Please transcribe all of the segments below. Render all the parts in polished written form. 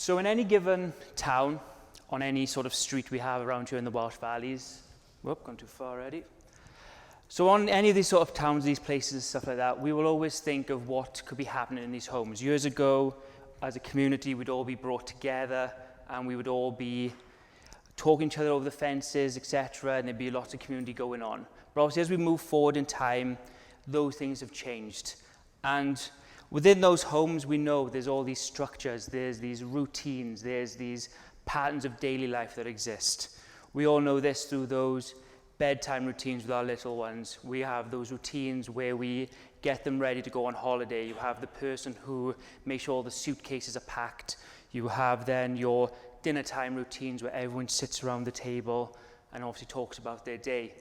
So in any given town, on any sort of street we have around here in the Welsh Valleys, whoop, gone too far already. So on any of these sort of towns, these places, stuff like that, we will always think of what could be happening in these homes. Years ago, as a community, we'd all be brought together and we would all be talking to each other over the fences, etc., and there'd be lots of community going on. But obviously, as we move forward in time, those things have changed. And within those homes, we know there's all these structures, there's these routines, there's these patterns of daily life that exist. We all know this through those bedtime routines with our little ones. We have those routines where we get them ready to go on holiday. You have the person who makes sure all the suitcases are packed. You have then your dinner time routines where everyone sits around the table and obviously talks about their day.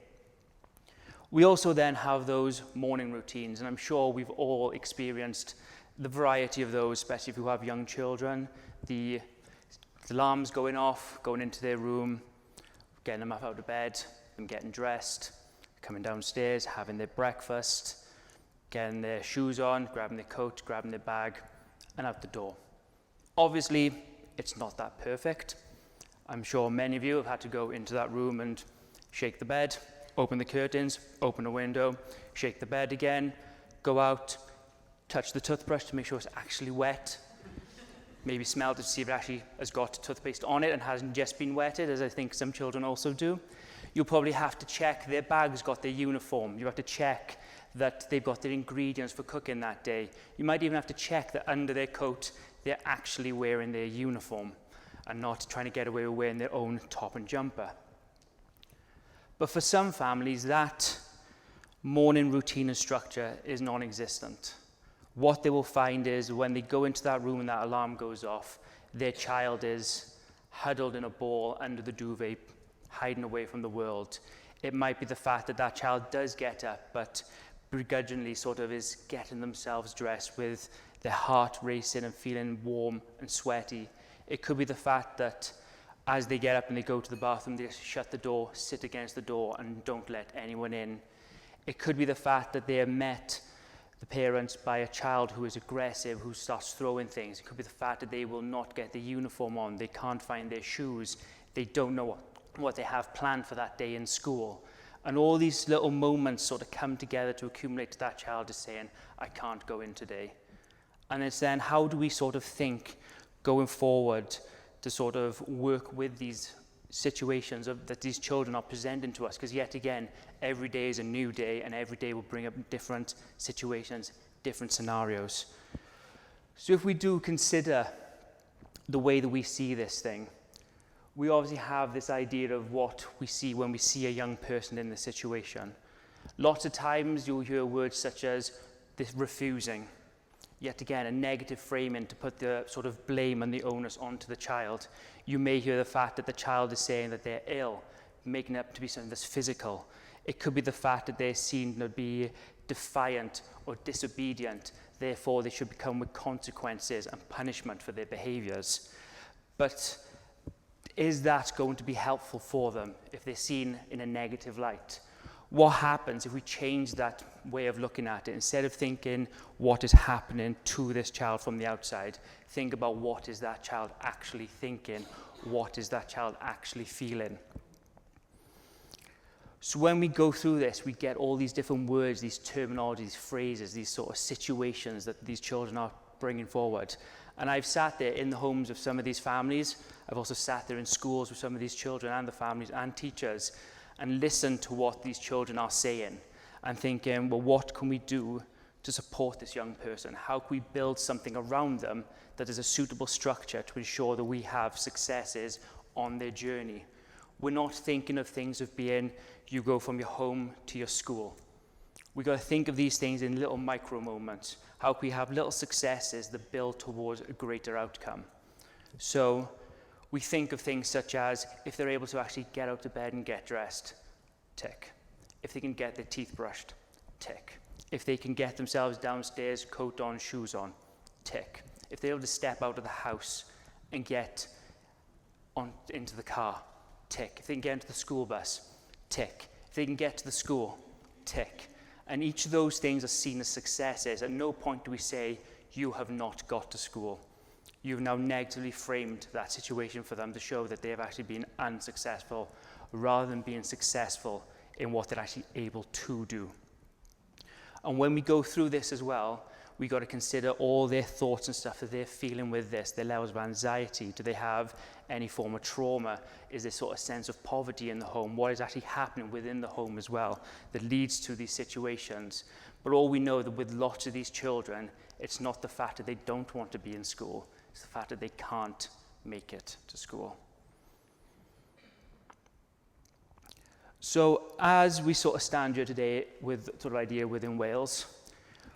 We also then have those morning routines, and I'm sure we've all experienced the variety of those, especially if you have young children. The alarms going off, going into their room, getting them up out of bed, them getting dressed, coming downstairs, having their breakfast, getting their shoes on, grabbing their coat, grabbing their bag, and out the door. Obviously, it's not that perfect. I'm sure many of you have had to go into that room and shake the bed, open the curtains, open a window, shake the bed again, go out, touch the toothbrush to make sure it's actually wet, maybe smell to see if it actually has got toothpaste on it and hasn't just been wetted, as I think some children also do. You'll probably have to check their bag's got their uniform. You have to check that they've got their ingredients for cooking that day. You might even have to check that under their coat they're actually wearing their uniform and not trying to get away with wearing their own top and jumper. But for some families, that morning routine and structure is non-existent. What they will find is when they go into that room and that alarm goes off, their child is huddled in a ball under the duvet, hiding away from the world. It might be the fact that that child does get up, but begrudgingly sort of is getting themselves dressed with their heart racing and feeling warm and sweaty. It could be the fact that as they get up and they go to the bathroom, they just shut the door, sit against the door and don't let anyone in. It could be the fact that they are met, the parents, by a child who is aggressive, who starts throwing things. It could be the fact that they will not get the uniform on, they can't find their shoes, they don't know what they have planned for that day in school. And all these little moments sort of come together to accumulate to that child is saying, I can't go in today. And it's then, how do we sort of think going forward to sort of work with these situations that these children are presenting to us? Because yet again, every day is a new day, and every day will bring up different situations, different scenarios. So if we do consider the way that we see this thing, we obviously have this idea of what we see when we see a young person in this situation. Lots of times you'll hear words such as this refusing. Yet again, a negative framing to put the sort of blame and the onus onto the child. You may hear the fact that the child is saying that they're ill, making it up to be something that's physical. It could be the fact that they're seen to be defiant or disobedient, therefore they should come with consequences and punishment for their behaviours. But is that going to be helpful for them if they're seen in a negative light? What happens if we change that way of looking at it? Instead of thinking what is happening to this child from the outside, think about what is that child actually thinking, what is that child actually feeling. So when we go through this, we get all these different words, these terminologies, phrases, these sort of situations that these children are bringing forward. And I've sat there in the homes of some of these families. I've also sat there in schools with some of these children and the families and teachers and listened to what these children are saying and thinking, well, what can we do to support this young person? How can we build something around them that is a suitable structure to ensure that we have successes on their journey? We're not thinking of things of being, you go from your home to your school. We've got to think of these things in little micro moments. How can we have little successes that build towards a greater outcome? So we think of things such as if they're able to actually get out of bed and get dressed, tick. If they can get their teeth brushed, tick. If they can get themselves downstairs, coat on, shoes on, tick. If they're able to step out of the house and get into the car, tick. If they can get into the school bus, tick. If they can get to the school, tick. And each of those things are seen as successes. At no point do we say, you have not got to school. you've now negatively framed that situation for them to show that they have actually been unsuccessful rather than being successful in what they're actually able to do. And when we go through this as well, we got to consider all their thoughts and stuff that they're feeling with this, their levels of anxiety. Do they have any form of trauma? Is there sort of sense of poverty in the home? What is actually happening within the home as well that leads to these situations? But all we know that with lots of these children, it's not the fact that they don't want to be in school, it's the fact that they can't make it to school. So as we sort of stand here today with sort of idea within Wales,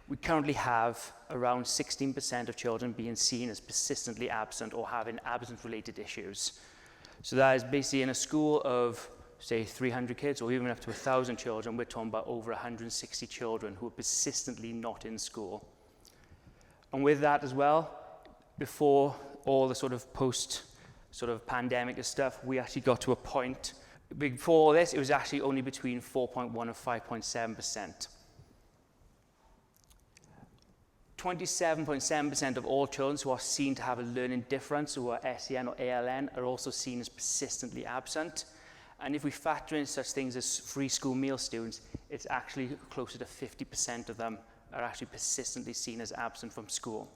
we currently have around 16% of children being seen as persistently absent or having absence-related issues. So that is basically in a school of, say, 300 kids or even up to 1,000 children, we're talking about over 160 children who are persistently not in school. And with that as well, before all the sort of post sort of pandemic stuff, we actually got to a point, before this, it was actually only between 4.1 and 5.7%. 27.7% of all children who are seen to have a learning difference, who are SEN or ALN, are also seen as persistently absent. And if we factor in such things as free school meal students, it's actually closer to 50% of them are actually persistently seen as absent from school.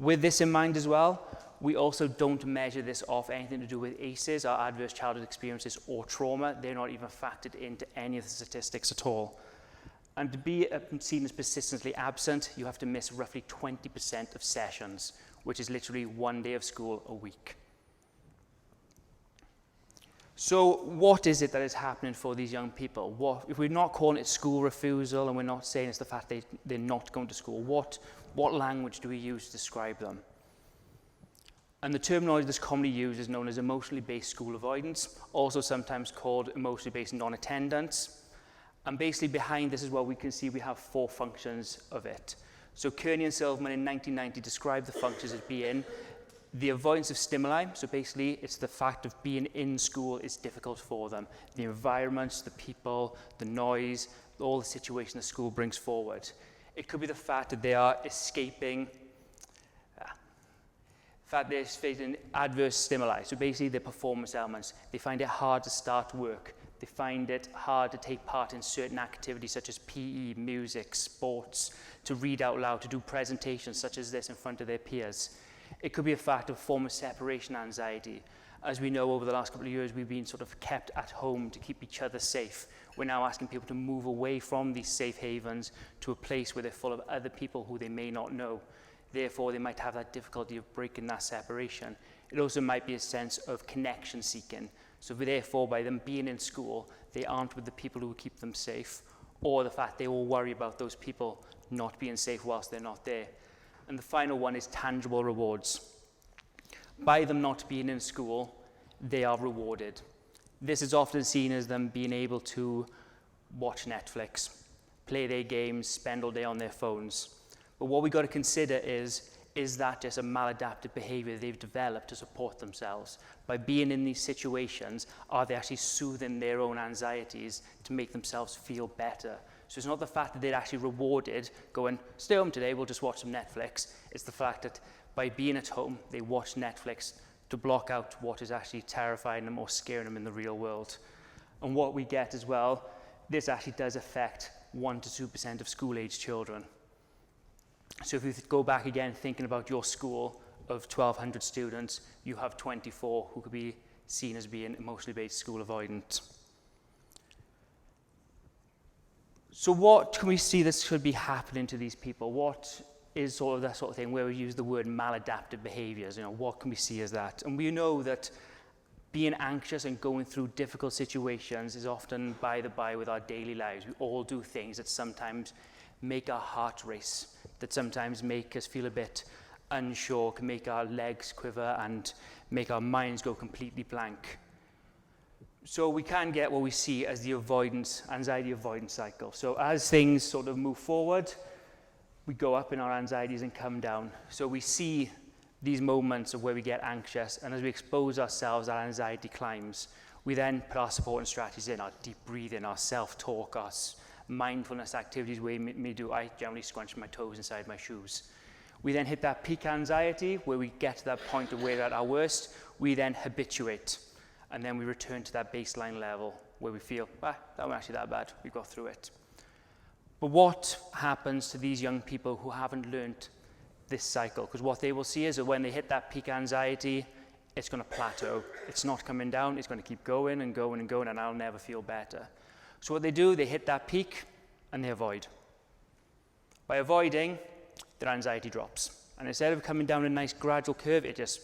With this in mind as well, we also don't measure this off anything to do with ACEs, our adverse childhood experiences, or trauma. They're not even factored into any of the statistics at all. And to be seen as persistently absent, you have to miss roughly 20% of sessions, which is literally 1 day of school a week. So what is it that is happening for these young people? If we're not calling it school refusal and we're not saying it's the fact they're not going to school, what language do we use to describe them? And the terminology that's commonly used is known as emotionally based school avoidance, also sometimes called emotionally based non-attendance. And basically behind this as well, we can see we have 4 functions of it. So Kearney and Silverman in 1990 described the functions as being the avoidance of stimuli. So basically it's the fact of being in school is difficult for them. The environments, the people, the noise, all the situation the school brings forward. It could be the fact that they are escaping, they're facing adverse stimuli. So basically the performance elements. They find it hard to start work. They find it hard to take part in certain activities such as PE, music, sports, to read out loud, to do presentations such as this in front of their peers. It could be a fact of form of separation anxiety. As we know, over the last couple of years, we've been sort of kept at home to keep each other safe. We're now asking people to move away from these safe havens to a place where they're full of other people who they may not know. Therefore, they might have that difficulty of breaking that separation. It also might be a sense of connection seeking. So therefore, by them being in school, they aren't with the people who keep them safe, or the fact they will worry about those people not being safe whilst they're not there. And the final one is tangible rewards. By them not being in school, they are rewarded. This is often seen as them being able to watch Netflix, play their games, spend all day on their phones. But what we've got to consider is that just a maladaptive behavior they've developed to support themselves? By being in these situations, are they actually soothing their own anxieties to make themselves feel better? So it's not the fact that they're actually rewarded, going, stay home today, we'll just watch some Netflix. It's the fact that by being at home, they watch Netflix to block out what is actually terrifying them or scaring them in the real world. And what we get as well, this actually does affect 1 to 2% of school-age children. So if you go back again, thinking about your school of 1,200 students, you have 24 who could be seen as being emotionally based school avoidant. So what can we see that should be happening to these people? What is sort of that sort of thing where we use the word maladaptive behaviors? What can we see as that? And we know that being anxious and going through difficult situations is often by the by with our daily lives. We all do things that sometimes make our heart race, that sometimes make us feel a bit unsure, can make our legs quiver and make our minds go completely blank. So we can get what we see as the anxiety avoidance cycle. So as things sort of move forward, we go up in our anxieties and come down. So we see these moments of where we get anxious, and as we expose ourselves, our anxiety climbs. We then put our supporting strategies in, our deep breathing, our self-talk, our mindfulness activities we may do. I generally scrunch my toes inside my shoes. We then hit that peak anxiety where we get to that point of where we're at our worst. We then habituate, and then we return to that baseline level where we feel, that wasn't actually that bad, we got through it. But what happens to these young people who haven't learned this cycle? Because what they will see is that when they hit that peak anxiety, it's going to plateau. It's not coming down, it's going to keep going and going and going, and I'll never feel better. So what they do, they hit that peak and they avoid. By avoiding, their anxiety drops. And instead of coming down a nice gradual curve, it just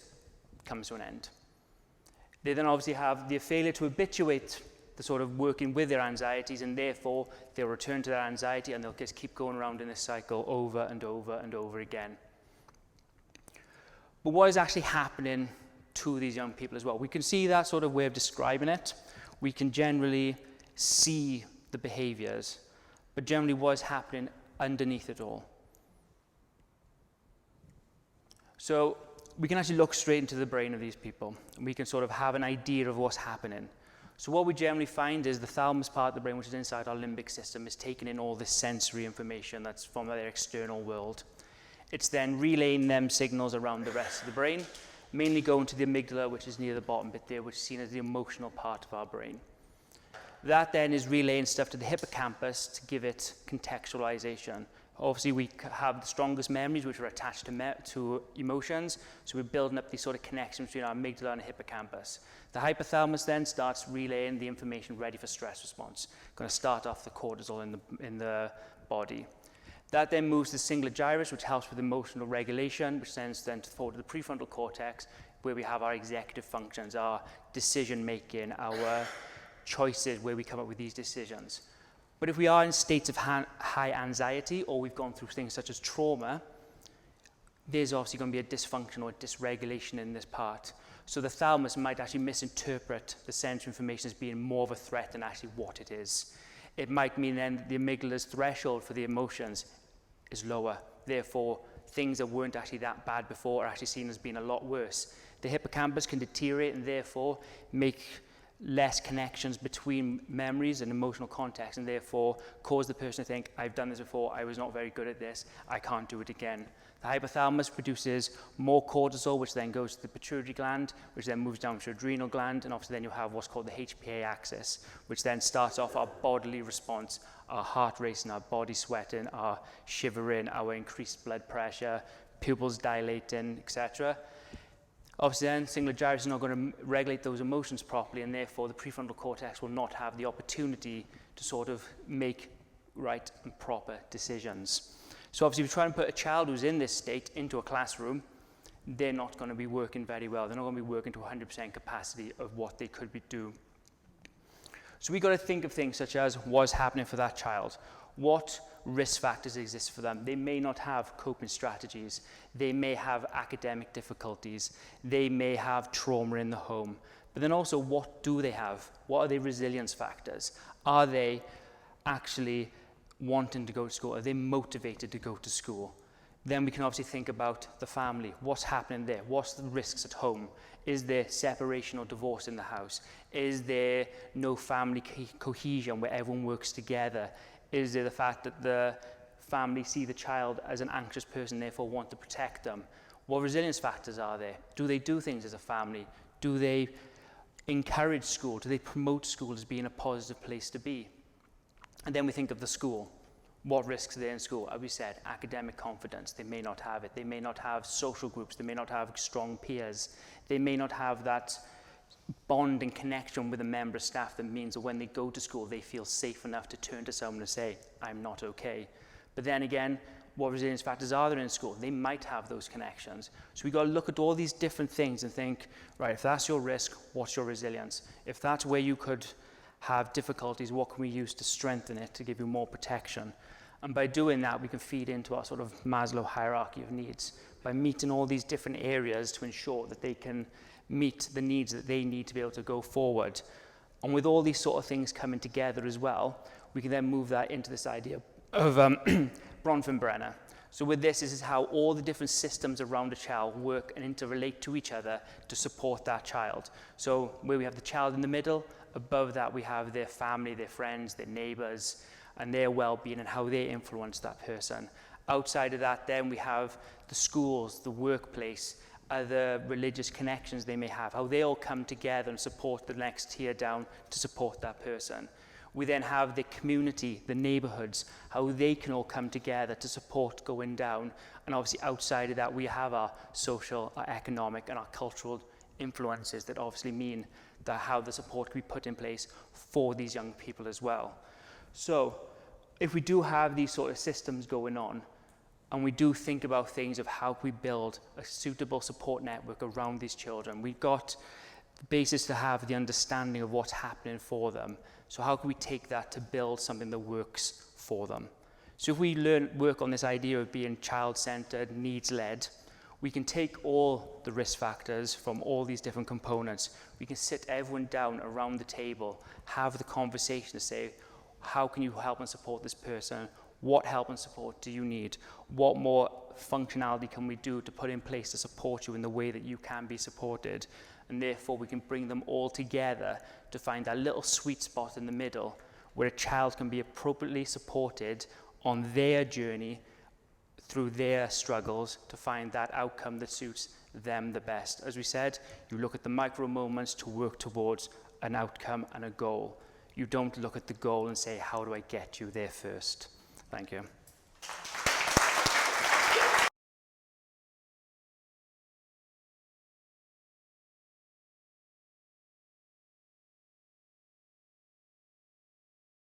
comes to an end. They then obviously have the failure to habituate the sort of working with their anxieties, and therefore they'll return to their anxiety and they'll just keep going around in this cycle over and over and over again. But what is actually happening to these young people as well? We can see that sort of way of describing it. We can generally see the behaviours, but generally what is happening underneath it all. So we can actually look straight into the brain of these people, and we can sort of have an idea of what's happening. So what we generally find is the thalamus part of the brain, which is inside our limbic system, is taking in all this sensory information that's from their external world. It's then relaying them signals around the rest of the brain, mainly going to the amygdala, which is near the bottom bit there, which is seen as the emotional part of our brain. That then is relaying stuff to the hippocampus to give it contextualization. Obviously, we have the strongest memories, which are attached to emotions, so we're building up these sort of connections between our amygdala and the hippocampus. The hypothalamus then starts relaying the information ready for stress response. Going to start off the cortisol in the body. That then moves to the cingulate gyrus, which helps with emotional regulation, which sends then forward to the prefrontal cortex, where we have our executive functions, our decision-making, our choices, where we come up with these decisions. But if we are in states of high anxiety, or we've gone through things such as trauma, there's obviously going to be a dysfunction or a dysregulation in this part. So the thalamus might actually misinterpret the sensory information as being more of a threat than actually what it is. It might mean then the amygdala's threshold for the emotions is lower. Therefore, things that weren't actually that bad before are actually seen as being a lot worse. The hippocampus can deteriorate and therefore make less connections between memories and emotional context, and therefore cause the person to think, I've done this before, I was not very good at this, I can't do it again. The hypothalamus produces more cortisol, which then goes to the pituitary gland, which then moves down to the adrenal gland, and obviously then you have what's called the HPA axis, which then starts off our bodily response, our heart racing, our body sweating, our shivering, our increased blood pressure, pupils dilating, etc. Obviously then, cingulate gyrus is not going to regulate those emotions properly, and therefore the prefrontal cortex will not have the opportunity to sort of make right and proper decisions. So obviously, if you try and put a child who's in this state into a classroom, they're not going to be working very well. They're not going to be working to 100% capacity of what they could do. So we've got to think of things such as what's happening for that child. What risk factors exist for them? They may not have coping strategies. They may have academic difficulties. They may have trauma in the home. But then also, what do they have? What are their resilience factors? Are they actually wanting to go to school? Are they motivated to go to school? Then we can obviously think about the family. What's happening there? What's the risks at home? Is there separation or divorce in the house? Is there no family cohesion where everyone works together? Is there the fact that the family see the child as an anxious person, therefore want to protect them? What resilience factors are there? Do they do things as a family? Do they encourage school? Do they promote school as being a positive place to be? And then we think of the school. What risks are there in school? As we said, academic confidence. They may not have it. They may not have social groups. They may not have strong peers. They may not have that bond and connection with a member of staff that means that when they go to school, they feel safe enough to turn to someone and say, I'm not okay. But then again, what resilience factors are there in school? They might have those connections. So we've got to look at all these different things and think, right, if that's your risk, what's your resilience? If that's where you could have difficulties, what can we use to strengthen it, to give you more protection? And by doing that, we can feed into our sort of Maslow hierarchy of needs, by meeting all these different areas to ensure that they can meet the needs that they need to be able to go forward. And with all these sort of things coming together as well, we can then move that into this idea of Bronfenbrenner. So with this is how all the different systems around a child work and interrelate to each other to support that child. So where we have the child in the middle, above that we have their family, their friends, their neighbours, and their well-being and how they influence that person. Outside of that, then we have the schools, the workplace, other religious connections they may have, how they all come together and support the next tier down to support that person. We then have the community, the neighborhoods, how they can all come together to support going down. And obviously outside of that, we have our social, our economic, and our cultural influences that obviously mean that how the support can be put in place for these young people as well. So if we do have these sort of systems going on, and we do think about things of how we build a suitable support network around these children, we've got the basis to have the understanding of what's happening for them. So how can we take that to build something that works for them? So if we work on this idea of being child-centered, needs-led, we can take all the risk factors from all these different components. We can sit everyone down around the table, have the conversation to say, how can you help and support this person? What help and support do you need? What more functionality can we do to put in place to support you in the way that you can be supported? And therefore we can bring them all together to find that little sweet spot in the middle where a child can be appropriately supported on their journey through their struggles to find that outcome that suits them the best. As we said, you look at the micro moments to work towards an outcome and a goal. You don't look at the goal and say, how do I get you there first? Thank you.